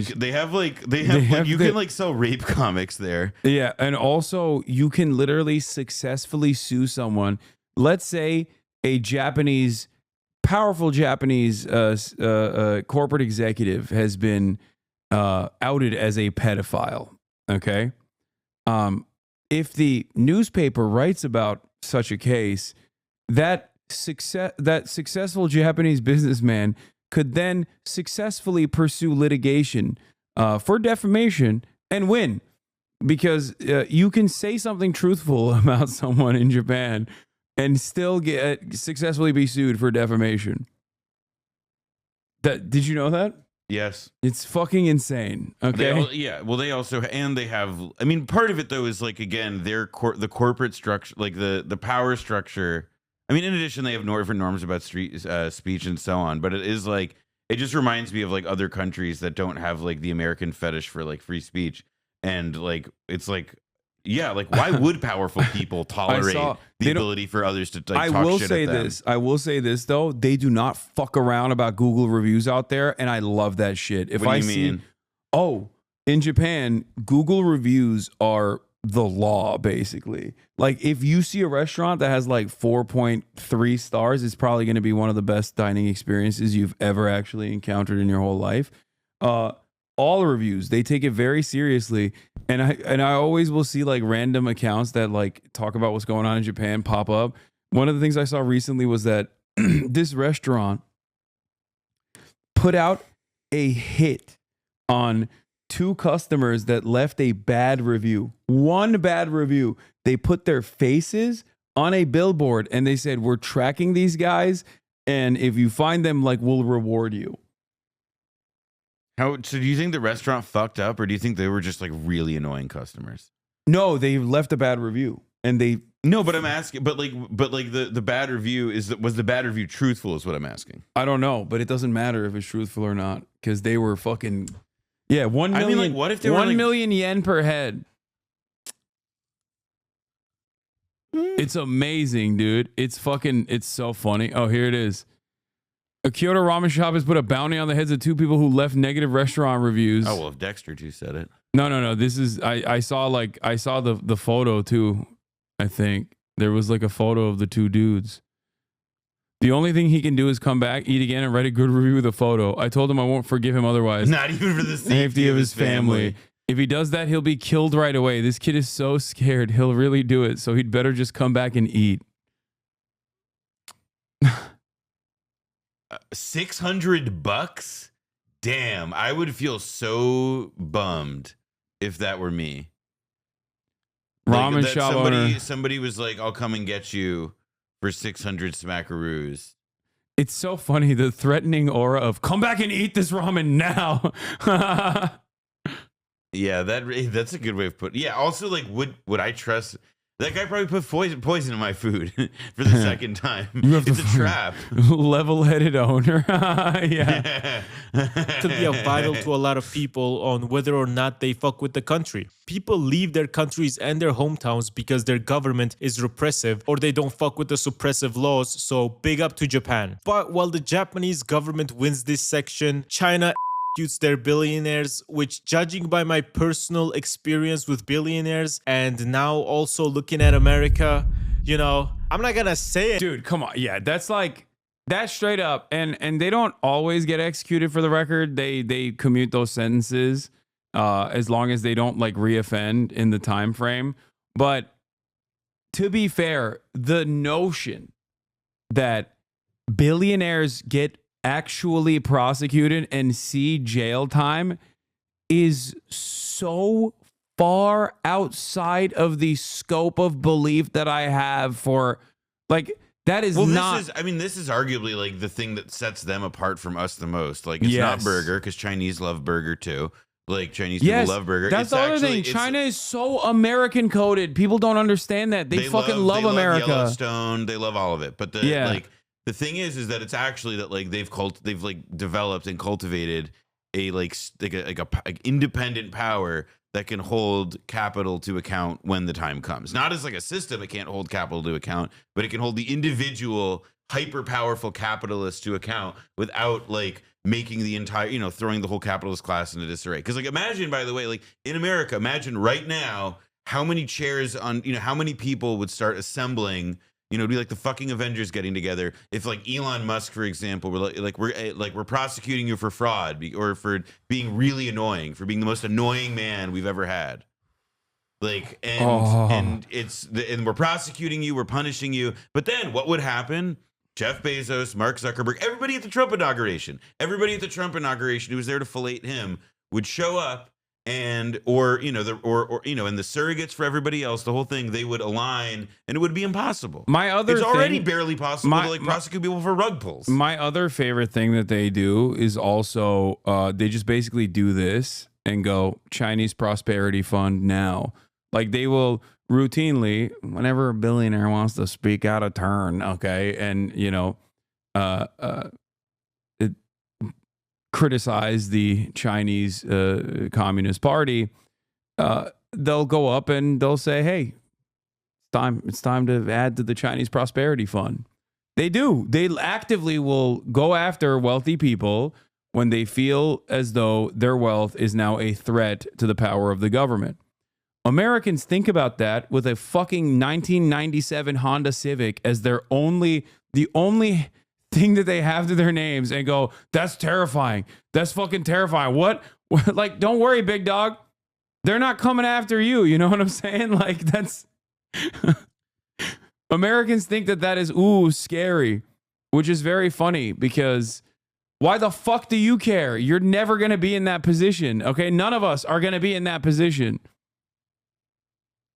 they have you can like sell rape comics there. Yeah, and also you can literally successfully sue someone. Let's say a powerful Japanese corporate executive has been outed as a pedophile. Okay, if the newspaper writes about such a case, that successful Japanese businessman could then successfully pursue litigation for defamation and win, because you can say something truthful about someone in Japan and still get successfully be sued for defamation. Did you know that? Yes. It's fucking insane. Okay. Well, they also they have. I mean, part of it though is like again the corporate structure, like the power structure. I mean, in addition, they have different norms about speech and so on. But it is like it just reminds me of like other countries that don't have like the American fetish for like free speech, and like it's like. Yeah, like why would powerful people tolerate the ability for others to like, talk shit at them? I will say this though, they do not fuck around about Google reviews out there, and I love that shit. If What do you mean? In Japan, Google reviews are the law basically. Like if you see a restaurant that has like 4.3 stars, it's probably going to be one of the best dining experiences you've ever actually encountered in your whole life. All reviews, they take it very seriously, and I always will see like random accounts that like talk about what's going on in Japan pop up. One of the things I saw recently was that this restaurant put out a hit on 2 customers that left a bad review. One bad review. They put their faces on a billboard and they said, "We're tracking these guys, and if you find them, like, we'll reward you." So do you think the restaurant fucked up, or do you think they were just like really annoying customers? No, they left a bad review, and they. No, but I'm asking, but the bad review was the bad review truthful? Is what I'm asking. I don't know, but it doesn't matter if it's truthful or not because they were fucking. Yeah, 1 million. I mean, like, what if they were 1 like, million yen per head? It's amazing, dude. It's so funny. Oh, here it is. A Kyoto ramen shop has put a bounty on the heads of 2 people who left negative restaurant reviews. Oh well, if Dexter too said it. No. This is I saw the photo too. I think there was like a photo of the 2 dudes. The only thing he can do is come back, eat again, and write a good review with a photo. I told him I won't forgive him otherwise. Not even for the safety of his family. If he does that, he'll be killed right away. This kid is so scared. He'll really do it. So he'd better just come back and eat. $600? Damn, I would feel so bummed if that were me. Ramen shop owner. Somebody was like, "I'll come and get you for 600 smackaroos." It's so funny, the threatening aura of "come back and eat this ramen now." Yeah, that's a good way of putting. Yeah, also like, would I trust? That guy probably put poison in my food for the second time. It's a trap. Level-headed owner. Yeah. To be vital to a lot of people on whether or not they fuck with the country. People leave their countries and their hometowns because their government is repressive or they don't fuck with the suppressive laws, so big up to Japan. But while the Japanese government wins this section, China executes their billionaires, which, judging by my personal experience with billionaires and now also looking at America, you know, I'm not gonna say it. Dude, come on. Yeah, that's straight up. And they don't always get executed, for the record. They commute those sentences as long as they don't like reoffend in the time frame. But to be fair, the notion that billionaires get actually prosecuted and see jail time is so far outside of the scope of belief that I have for, like, that is not. This is arguably like the thing that sets them apart from us the most. Like, it's not burger, because Chinese love burger too. Like, Chinese people love burger. That's the other thing. China is so American coded. People don't understand that. They fucking love America. They love Yellowstone. They love all of it. But the thing is that it's actually that like they've like developed and cultivated a independent power that can hold capital to account when the time comes. Not as like a system, it can't hold capital to account, but it can hold the individual hyper powerful capitalist to account without like making the entire, throwing the whole capitalist class into disarray. Because like imagine, by the way, like in America, imagine right now how many chairs on, how many people would start assembling. It'd be like the fucking Avengers getting together. If like Elon Musk, for example, we're prosecuting you for fraud or for being really annoying, for being the most annoying man we've ever had. Like, and we're prosecuting you, we're punishing you. But then what would happen? Jeff Bezos, Mark Zuckerberg, everybody at the Trump inauguration who was there to fillet him would show up and or you know the or you know and the surrogates for everybody else, the whole thing, they would align, and it would be impossible. My other It's already thing- barely possible to like prosecute people for rug pulls. My other favorite thing that they do is also they just basically do this and go Chinese Prosperity Fund now. Like they will routinely, whenever a billionaire wants to speak out of turn, okay, and you know, criticize the Chinese Communist Party, they'll go up and they'll say, "Hey, it's time to add to the Chinese Prosperity Fund." They do. They actively will go after wealthy people when they feel as though their wealth is now a threat to the power of the government. Americans think about that with a fucking 1997 Honda Civic as the only thing that they have to their names and go, "That's terrifying. That's fucking terrifying." What? Like, don't worry, big dog. They're not coming after you. You know what I'm saying? Like, that's Americans think that is scary, which is very funny because why the fuck do you care? You're never going to be in that position. Okay. None of us are going to be in that position.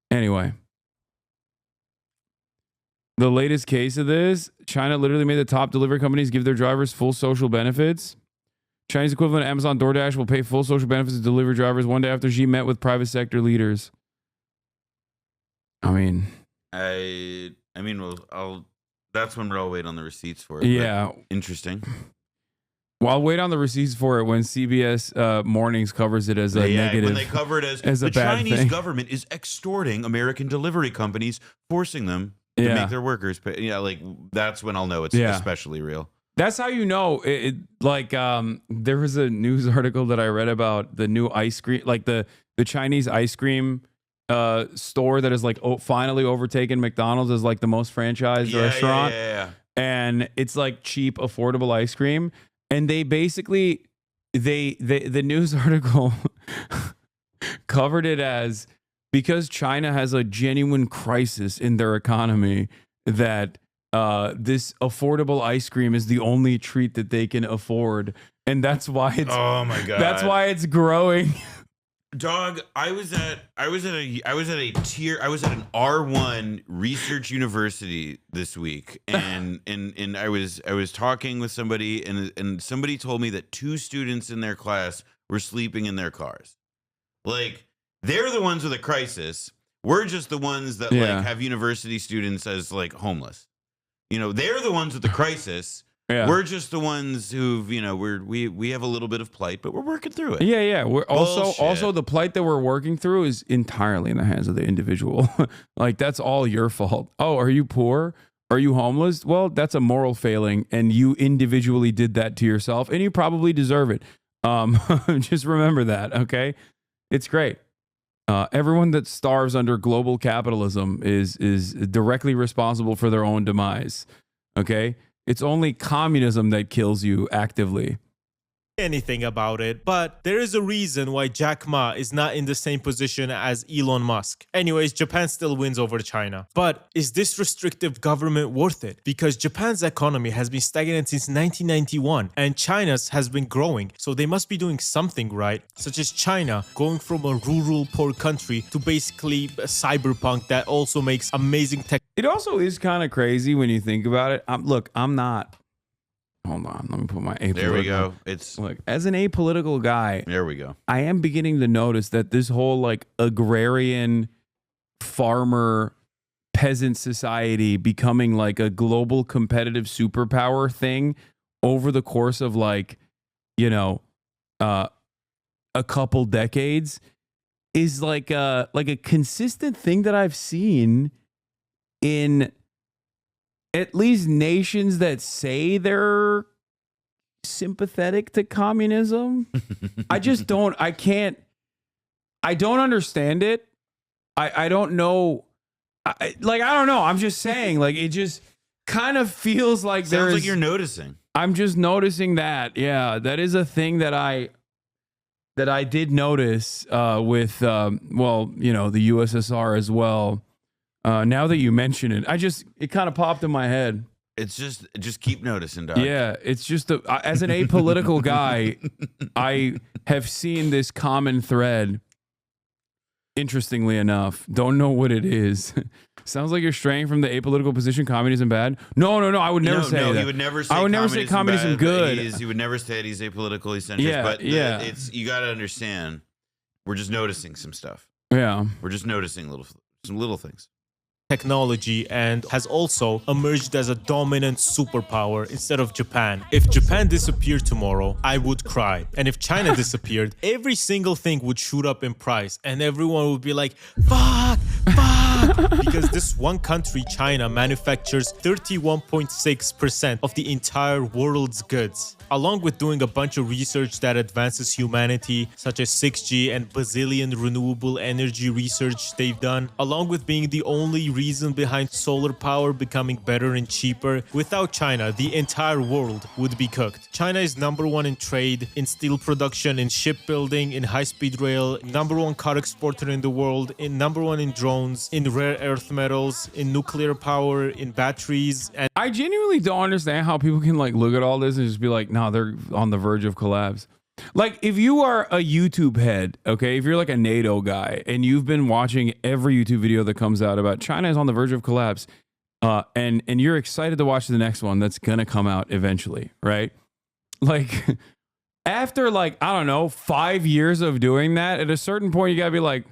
Anyway, the latest case of this, China literally made the top delivery companies give their drivers full social benefits. Chinese equivalent of Amazon DoorDash will pay full social benefits to delivery drivers one day after Xi met with private sector leaders. I mean, that's when we're all waiting on the receipts for it. Yeah. Interesting. Well, I'll wait on the receipts for it when CBS Mornings covers it as a negative. When they cover it as a the bad Chinese thing. government is extorting American delivery companies, forcing them to make their workers pay. Yeah, like that's when I'll know it's especially real. That's how you know. There was a news article that I read about the new ice cream, like the Chinese ice cream store that is like finally overtaken McDonald's as like the most franchised restaurant. Yeah. And it's like cheap, affordable ice cream. And they basically, the news article covered it as because China has a genuine crisis in their economy that this affordable ice cream is the only treat that they can afford. And that's why it's, oh my God, that's why it's growing. Dog, I was at an R1 research university this week, and I was talking with somebody, and somebody told me that 2 students in their class were sleeping in their cars. Like, they're the ones with a crisis. We're just the ones that like have university students as like homeless. You know, they're the ones with the crisis. Yeah. We're just the ones who've, you know, we have a little bit of plight, but we're working through it. Yeah. We're also the plight that we're working through is entirely in the hands of the individual. Like that's all your fault. Oh, are you poor? Are you homeless? Well, that's a moral failing, and you individually did that to yourself, and you probably deserve it. Just remember that, okay? It's great. Everyone that starves under global capitalism is directly responsible for their own demise. Okay? It's only communism that kills you actively. Anything about it, but there is a reason why Jack Ma is not in the same position as Elon Musk. Anyways, Japan still wins over China. But is this restrictive government worth it? Because Japan's economy has been stagnant since 1991 and China's has been growing, so they must be doing something right, such as China going from a rural poor country to basically a cyberpunk that also makes amazing tech. It also is kind of crazy when you think about it. I'm not. Hold on, let me put my apolitical. There we go. Look, as an apolitical guy, there we go. I am beginning to notice that this whole like agrarian farmer peasant society becoming like a global competitive superpower thing over the course of like, you know, a couple decades is like a consistent thing that I've seen in at least nations that say they're sympathetic to communism. I don't understand it. I don't know. I don't know. I'm just saying, like, it just kind of feels like Sounds like you're noticing. I'm just noticing that. Yeah, that is a thing that I did notice with, well, you know, the USSR as well. Now that you mention it, it kind of popped in my head. It's just keep noticing, dog. Yeah, it's just as an apolitical guy, I have seen this common thread. Interestingly enough, don't know what it is. Sounds like you're straying from the apolitical position. Communism bad? No. I would never say that. He would never say. I would never say communism bad, good. He would never say that he's apolitical. He's centrist. Yeah, but yeah. It's you got to understand. We're just noticing some stuff. Yeah, We're just noticing some little things. Technology and has also emerged as a dominant superpower instead of Japan. If Japan disappeared tomorrow, I would cry. And if China disappeared, every single thing would shoot up in price and everyone would be like, fuck. Because this one country, China, manufactures 31.6% of the entire world's goods, along with doing a bunch of research that advances humanity, such as 6G and bazillion renewable energy research they've done, along with being the only reason behind solar power becoming better and cheaper. Without China, the entire world would be cooked. China is #1 in trade, in steel production, in shipbuilding, in high-speed rail, #1 car exporter in the world, in #1 in drones, in rare earth metals, in nuclear power, in batteries, and I genuinely don't understand how people can like look at all this and just be like, no, they're on the verge of collapse. Like, if you are a YouTube head, okay, if you're like a NATO guy and you've been watching every YouTube video that comes out about China is on the verge of collapse, and you're excited to watch the next one that's gonna come out eventually, right? Like, after like, I don't know, 5 years of doing that, at a certain point you gotta be like,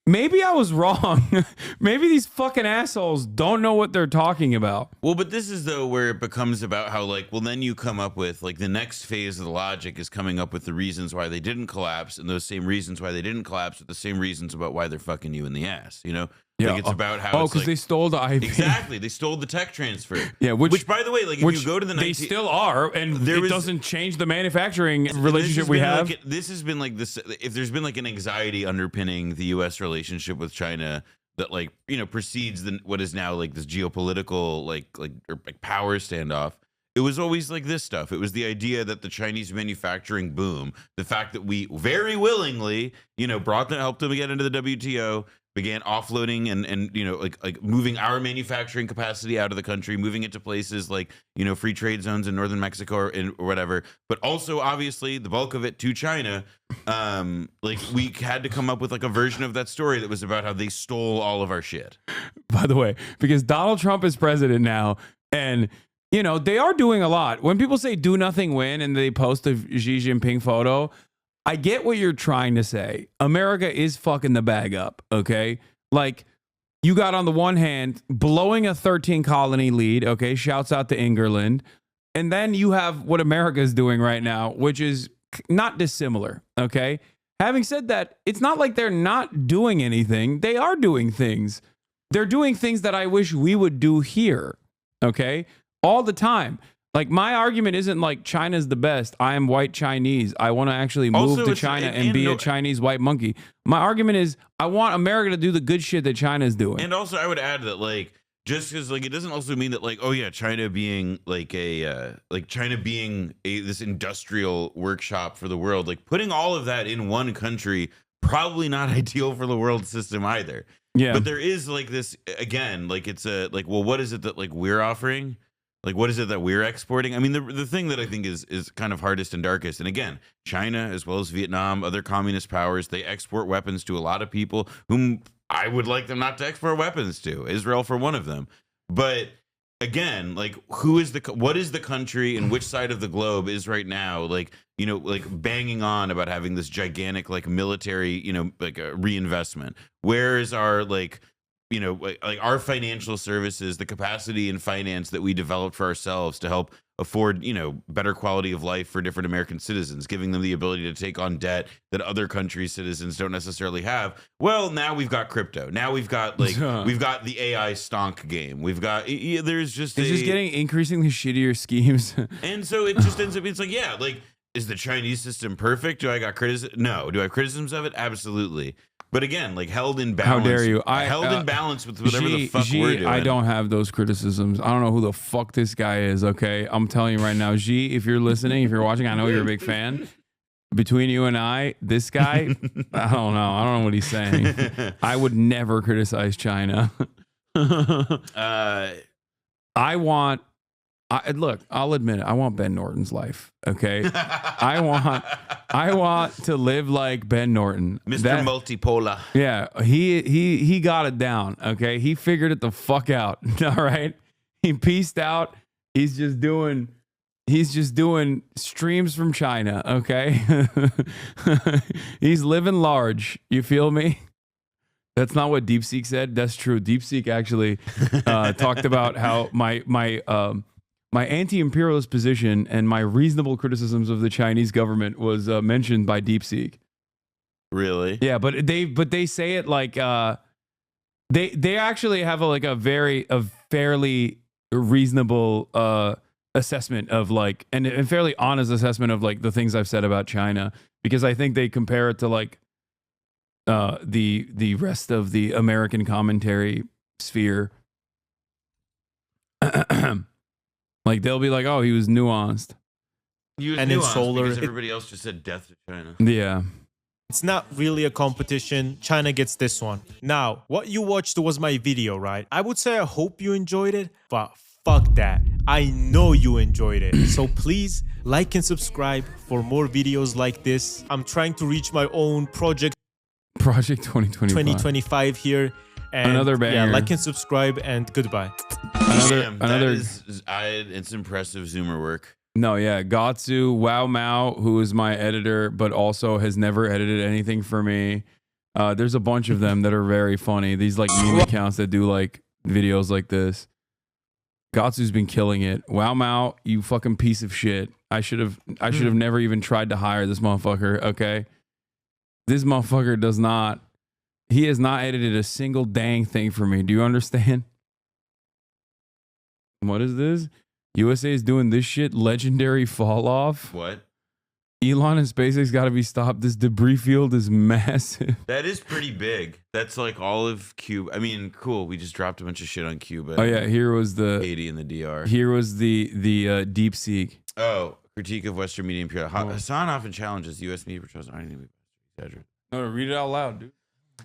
maybe I was wrong. Maybe these fucking assholes don't know what they're talking about. Well, but this is though where it becomes about how like, well, then you come up with like the next phase of the logic is coming up with the reasons why they didn't collapse, and those same reasons why they didn't collapse are the same reasons about why they're fucking you in the ass. You know, Yeah. like it's about how because they stole the IP. Exactly, they stole the tech transfer. Yeah, which by the way, like if you go to the they still are, and it doesn't change the manufacturing and relationship we have. Like, this has been like this. If there's been like an anxiety underpinning the U.S. relationship with China that like precedes what is now like this geopolitical like power standoff. It was always like this stuff. It was the idea that the Chinese manufacturing boom, the fact that we very willingly, helped them get into the WTO, began offloading and like moving our manufacturing capacity out of the country, moving it to places like free trade zones in northern Mexico or whatever, but also obviously the bulk of it to China. Like we had to come up with like a version of that story that was about how they stole all of our shit. By the way, because Donald Trump is president now, and they are doing a lot. When people say do nothing win and they post a Xi Jinping photo, I get what you're trying to say. America is fucking the bag up, okay? Like, you got on the one hand blowing a 13 colony lead, okay? Shouts out to England. And then you have what America is doing right now, which is not dissimilar, okay? Having said that, it's not like they're not doing anything. They are doing things. They're doing things that I wish we would do here, okay? All the time. Like, my argument isn't like China's the best. I am white Chinese. I want to actually move to China and be a Chinese white monkey. My argument is I want America to do the good shit that China's doing. And also I would add that like, just because like it doesn't also mean that like, oh yeah, China being like this industrial workshop for the world, like putting all of that in one country, probably not ideal for the world system either. Yeah. But there is like this, again, like it's well, what is it that like we're offering? Like, what is it that we're exporting? I mean, the thing that I think is kind of hardest and darkest, and again, China, as well as Vietnam, other communist powers, they export weapons to a lot of people whom I would like them not to export weapons to. Israel for one of them. But again, like, what is the country and which side of the globe is right now, like, like banging on about having this gigantic, like, military, like a reinvestment? Where is our, like our financial services, the capacity and finance that we developed for ourselves to help afford, better quality of life for different American citizens, giving them the ability to take on debt that other countries' citizens don't necessarily have. Well, now we've got crypto. Now we've got we've got the AI stonk game. We've got there's just it's just getting increasingly shittier schemes. And so it just ends up it's like, yeah, like, is the Chinese system perfect? Do I got criticism? No. Do I have criticisms of it? Absolutely. But again, like held in balance. How dare you? Held in balance with whatever the fuck we're doing. I don't have those criticisms. I don't know who the fuck this guy is, okay? I'm telling you right now, Xi, if you're listening, if you're watching, I know you're a big fan. Between you and I, this guy, I don't know what he's saying. I would never criticize China. Look, I'll admit it. I want Ben Norton's life. Okay. I want to live like Ben Norton. Mr. Multipolar. Yeah. He got it down. Okay. He figured it the fuck out. All right. He pieced out. He's just doing streams from China. Okay. He's living large. You feel me? That's not what DeepSeek said. That's true. DeepSeek actually talked about how my anti-imperialist position and my reasonable criticisms of the Chinese government was mentioned by DeepSeek. Really? Yeah, but they say it like they actually have a fairly reasonable assessment of like and fairly honest assessment of like the things I've said about China, because I think they compare it to like the rest of the American commentary sphere. Like they'll be like, oh, he was nuanced. And in solar, because everybody else just said death to China. Yeah. It's not really a competition. China gets this one. Now, what you watched was my video, right? I would say I hope you enjoyed it, but fuck that. I know you enjoyed it. So please like and subscribe for more videos like this. I'm trying to reach my own Project 2025 here. And another banger. Yeah, like and subscribe and goodbye. It's impressive Zoomer work. No, yeah. Gatsu, Wow Mao, who is my editor, but also has never edited anything for me. There's a bunch of them that are very funny. These like meme accounts that do like videos like this. Gatsu's been killing it. Wow Mao, you fucking piece of shit. I should have never even tried to hire this motherfucker, okay? This motherfucker he has not edited a single dang thing for me. Do you understand? What is this? USA is doing this shit. Legendary fall off. What? Elon and SpaceX got to be stopped. This debris field is massive. That is pretty big. That's like all of Cuba. I mean, cool. We just dropped a bunch of shit on Cuba. Oh yeah, here was the Haiti and the DR. Here was the DeepSeek. Oh, critique of Western media imperial. Hassan often challenges U.S. media portrayals. I don't think we exaggerate. No, read it out loud, dude.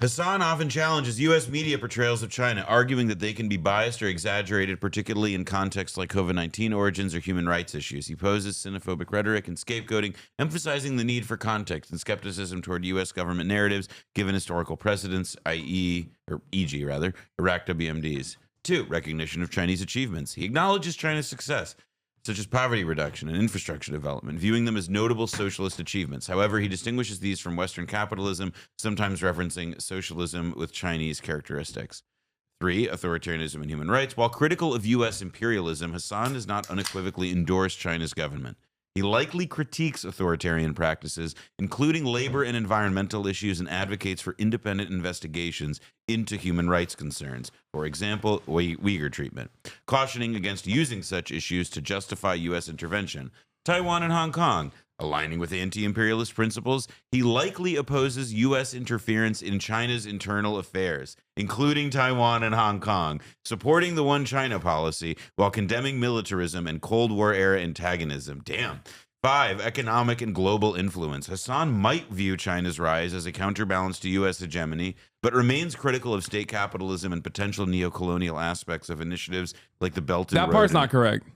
Hassan often challenges U.S. media portrayals of China, arguing that they can be biased or exaggerated, particularly in contexts like COVID-19 origins or human rights issues. He poses xenophobic rhetoric and scapegoating, emphasizing the need for context and skepticism toward U.S. government narratives, given historical precedents, e.g., Iraq WMDs. 2. Recognition of Chinese achievements. He acknowledges China's success, such as poverty reduction and infrastructure development, viewing them as notable socialist achievements. However, he distinguishes these from Western capitalism, sometimes referencing socialism with Chinese characteristics. 3. Authoritarianism and human rights. While critical of U.S. imperialism, Hassan does not unequivocally endorse China's government. He likely critiques authoritarian practices, including labor and environmental issues, and advocates for independent investigations into human rights concerns, for example, Uyghur treatment, cautioning against using such issues to justify U.S. intervention. Taiwan and Hong Kong. Aligning with anti-imperialist principles, he likely opposes U.S. interference in China's internal affairs, including Taiwan and Hong Kong, supporting the One China policy while condemning militarism and Cold War-era antagonism. Damn. 5. Economic and global influence. Hassan might view China's rise as a counterbalance to U.S. hegemony, but remains critical of state capitalism and potential neocolonial aspects of initiatives like the Belt and Road. That part's not correct.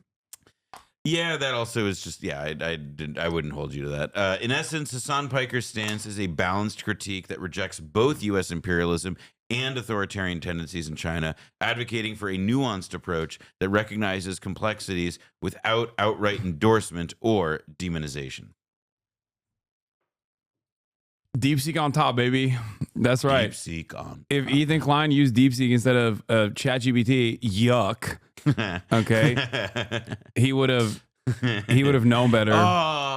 Yeah, that also is just, I wouldn't hold you to that. In essence, Hassan Piker's stance is a balanced critique that rejects both U.S. imperialism and authoritarian tendencies in China, advocating for a nuanced approach that recognizes complexities without outright endorsement or demonization. DeepSeek on top, baby. That's right. DeepSeek on. If Ethan Klein used DeepSeek instead of ChatGPT, yuck. Okay, he would have known better. Oh,